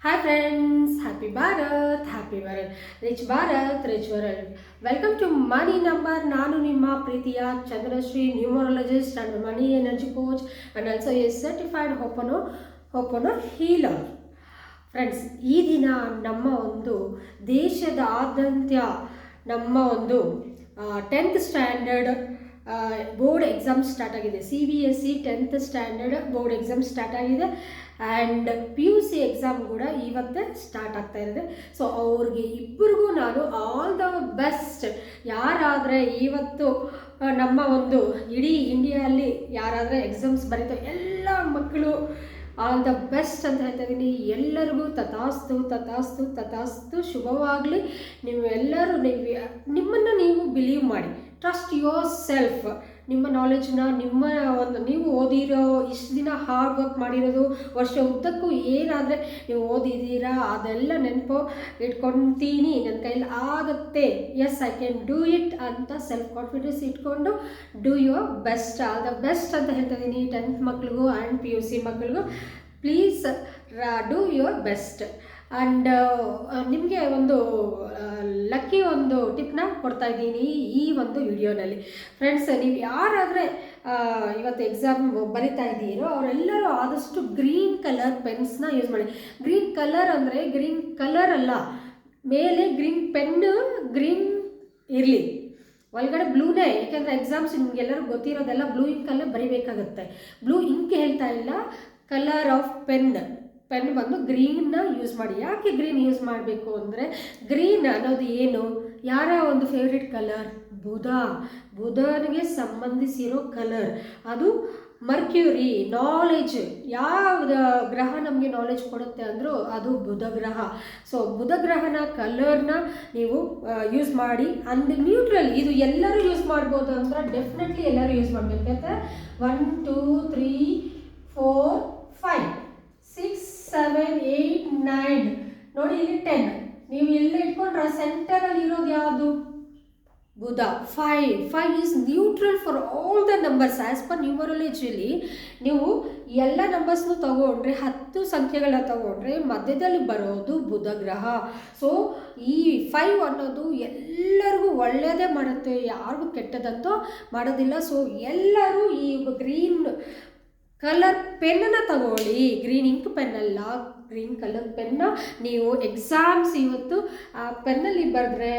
Hi friends, happy Bharat, rich Bharat. Welcome to Money Number. ನಾನು ನಿಮ್ಮ ಪ್ರೀತಿಯ Chandrashree numerologist and money energy coach and also a certified Hopono healer. Friends, ಈ ದಿನ ನಮ್ಮ ಒಂದು ದೇಶದಾದ್ಯಂತ ನಮ್ಮ ಒಂದು 10th standard board exam start ಆಗಿದೆ. CBSE 10th standard board exam start ಆಗಿದೆ ಆ್ಯಂಡ್ PUC ಎಕ್ಸಾಮ್ ಕೂಡ ಇವತ್ತೇ ಸ್ಟಾರ್ಟ್ ಆಗ್ತಾ ಇದೆ. ಸೊ ಅವ್ರಿಗೆ ಇಬ್ಬರಿಗೂ ನಾನು ಆಲ್ ದ ಬೆಸ್ಟ್. ಯಾರಾದರೆ ಇವತ್ತು ನಮ್ಮ ಒಂದು ಇಡೀ ಇಂಡಿಯಾದಲ್ಲಿ ಯಾರಾದರೆ ಎಕ್ಸಾಮ್ಸ್ ಬರೀತೋ ಎಲ್ಲ ಮಕ್ಕಳು ಆಲ್ ದ ಬೆಸ್ಟ್ ಅಂತ ಹೇಳ್ತಾ ಇದ್ದೀನಿ. ಎಲ್ಲರಿಗೂ ತಥಾಸ್ತು ತಥಾಸ್ತು ತಥಾಸ್ತು, ಶುಭವಾಗಲಿ. ನೀವೆಲ್ಲರೂ ನಿಮ್ಮನ್ನು ನೀವು ಬಿಲೀವ್ ಮಾಡಿ, ಟ್ರಸ್ಟ್ ಯುವರ್ ಸೆಲ್ಫ್. ನಿಮ್ಮ ನಾಲೆಜ್ನ ನೀವು ಓದಿರೋ ಇಷ್ಟು ದಿನ ಹಾರ್ಡ್ ವರ್ಕ್ ಮಾಡಿರೋದು ವರ್ಷ ಉದ್ದಕ್ಕೂ ಏನಾದರೆ ನೀವು ಓದಿದ್ದೀರಾ ಅದೆಲ್ಲ ನೆನಪು ಇಟ್ಕೊತೀನಿ. ನನ್ನ ಕೈಲಿ ಆಗುತ್ತೆ, yes I can do it ಅಂತ ಸೆಲ್ಫ್ ಕಾನ್ಫಿಡೆನ್ಸ್ ಇಟ್ಕೊಂಡು do your best, all the best ಅಂತ ಹೇಳ್ತಾ ಇದ್ದೀನಿ. 10th ಮಕ್ಳಿಗೂ ಆ್ಯಂಡ್ PUC ಮಕ್ಳಿಗೂ please do your best. And ನಿಮಗೆ ಒಂದು ಲಕ್ಕಿ ಒಂದು ಟಿಪ್ನ ಕೊಡ್ತಾ ಇದ್ದೀನಿ ಈ ಒಂದು ವಿಡಿಯೋನಲ್ಲಿ. ಫ್ರೆಂಡ್ಸ್, ನೀವು ಯಾರಾದರೆ ಇವತ್ತು ಎಕ್ಸಾಮ್ ಬರಿತಾ ಇದ್ದೀರೋ ಅವರೆಲ್ಲರೂ ಆದಷ್ಟು ಗ್ರೀನ್ ಕಲರ್ ಪೆನ್ಸ್ನ ಯೂಸ್ ಮಾಡಿ. ಗ್ರೀನ್ ಕಲರ್ ಅಂದರೆ ಗ್ರೀನ್ ಕಲರ್ ಅಲ್ಲ, ಮೇಲೆ ಗ್ರೀನ್ ಪೆನ್ನು ಗ್ರೀನ್ ಇರಲಿ, ಒಳಗಡೆ ಬ್ಲೂನೇ. ಯಾಕೆಂದರೆ ಎಕ್ಸಾಮ್ಸ್ ನಿಮಗೆಲ್ಲರೂ ಗೊತ್ತಿರೋದೆಲ್ಲ ಬ್ಲೂ ಇಂಕಲ್ಲೇ ಬರಿಬೇಕಾಗುತ್ತೆ. ಬ್ಲೂ ಇಂಕ್ ಹೇಳ್ತಾ ಇಲ್ಲ, ಕಲರ್ ಆಫ್ ಪೆನ್ ಬಂದು ಗ್ರೀನ್ನ ಯೂಸ್ ಮಾಡಿ. ಯಾಕೆ ಗ್ರೀನ್ ಯೂಸ್ ಮಾಡಬೇಕು ಅಂದರೆ, ಗ್ರೀನ್ ಅನ್ನೋದು ಏನು, ಯಾರ ಒಂದು ಫೇವ್ರೆಟ್ ಕಲರ್? ಬುಧನಿಗೆ ಸಂಬಂಧಿಸಿರೋ ಕಲರ್. ಅದು ಮರ್ಕ್ಯೂರಿ, ನಾಲೆಜ್. ಯಾವ್ದು ಗ್ರಹ ನಮಗೆ ನಾಲೆಜ್ ಕೊಡುತ್ತೆ ಅಂದರೂ ಅದು ಬುಧ ಗ್ರಹ. ಸೊ ಬುಧ ಗ್ರಹನ ಕಲರ್ನ ನೀವು ಯೂಸ್ ಮಾಡಿ. ಅಂದ್ ನ್ಯೂಟ್ರಲ್, ಇದು ಎಲ್ಲರೂ ಯೂಸ್ ಮಾಡ್ಬೋದು ಅಂದ್ರೆ ಡೆಫಿನೆಟ್ಲಿ ಎಲ್ಲರೂ ಯೂಸ್ ಮಾಡಬೇಕು. ಯಾಕಂದರೆ 1 2 3 4 5 6 7 8 9 ನೋಡಿ, ಇಲ್ಲಿ 10. ನೀವು ಎಲ್ಲ ಇಟ್ಕೊಂಡ್ರೆ ಸೆಂಟರಲ್ಲಿ ಇರೋದು ಯಾವುದು? Budha. 5 is neutral for all the numbers. As per ನ್ಯೂಮರಾಲಜಿಲಿ ನೀವು ಎಲ್ಲ ನಂಬರ್ಸ್ನು ತಗೊಂಡ್ರೆ, 10 ಸಂಖ್ಯೆಗಳನ್ನ ತಗೊಂಡ್ರೆ ಮಧ್ಯದಲ್ಲಿ ಬರೋದು ಬುಧ ಗ್ರಹ. ಸೊ ಈ 5 ಅನ್ನೋದು ಎಲ್ಲರಿಗೂ ಒಳ್ಳೆಯದೇ ಮಾಡುತ್ತೆ, ಯಾರಿಗೂ ಕೆಟ್ಟದಂತೂ ಮಾಡೋದಿಲ್ಲ. ಸೊ ಎಲ್ಲರೂ ಈ ಗ್ರೀನ್ ಕಲರ್ ಪೆನ್ನನ್ನು ತಗೊಳ್ಳಿ. ಗ್ರೀನ್ ಇಂಕ್ ಪೆನ್ನಲ್ಲ, ಗ್ರೀನ್ ಕಲರ್ ಪೆನ್ನ. ನೀವು ಎಕ್ಸಾಮ್ಸ್ ಇವತ್ತು ಆ ಪೆನ್ನಲ್ಲಿ ಬರೆದ್ರೆ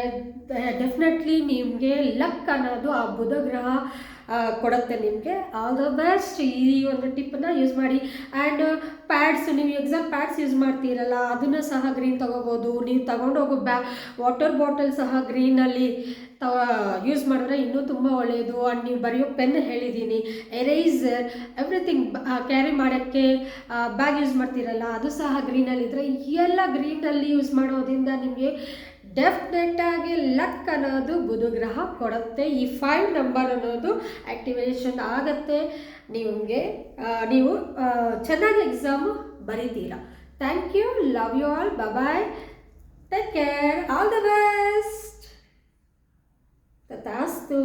ಡೆಫಿನೆಟ್ಲಿ ನಿಮಗೆ ಲಕ್ ಅನ್ನೋದು ಆ ಬುಧ ಗ್ರಹ ಕೊಡುತ್ತೆ ನಿಮಗೆ. All the best. ಈ ಒಂದು ಟಿಪ್ಪನ್ನು ಯೂಸ್ ಮಾಡಿ. ಆ್ಯಂಡ್ ಪ್ಯಾಡ್ಸ್, ನೀವು ಎಕ್ಸಾಮ್ ಪ್ಯಾಡ್ಸ್ ಯೂಸ್ ಮಾಡ್ತೀರಲ್ಲ, ಅದನ್ನು ಸಹ ಗ್ರೀನ್ ತೊಗೋಬೋದು. ನೀವು ತಗೊಂಡೋಗೋ ವಾಟರ್ ಬಾಟಲ್ ಸಹ ಗ್ರೀನಲ್ಲಿ ಯೂಸ್ ಮಾಡಿದ್ರೆ ಇನ್ನೂ ತುಂಬ ಒಳ್ಳೆಯದು. ಆ್ಯಂಡ್ ನೀವು ಬರೆಯೋ ಪೆನ್ ಹೇಳಿದ್ದೀನಿ, ಎರೇಸರ್, ಎವ್ರಿಥಿಂಗ್ ಕ್ಯಾರಿ ಮಾಡೋಕ್ಕೆ ಬ್ಯಾಗ್ ಯೂಸ್ ಮಾಡ್ತೀರಲ್ಲ, ಅದು ಸಹ ಗ್ರೀನಲ್ಲಿದ್ದರೆ ಎಲ್ಲ ಗ್ರೀನಲ್ಲಿ ಯೂಸ್ ಮಾಡೋದ್ರಿಂದ ನಿಮಗೆ ಡೆಫಿನೆಟ್ಟಾಗಿ ಲಕ್ ಅನ್ನೋದು ಬುಧ ಗ್ರಹ ಕೊಡುತ್ತೆ. ಈ 5 ನಂಬರ್ ಅನ್ನೋದು ಆ್ಯಕ್ಟಿವೇಶನ್ ಆಗುತ್ತೆ. ನೀವು ಚೆನ್ನಾಗಿ ಎಕ್ಸಾಮು ಬರೀತೀರಾ. Thank you, love you all, bye, take care, all the best. ತಥಾಸ್ತು.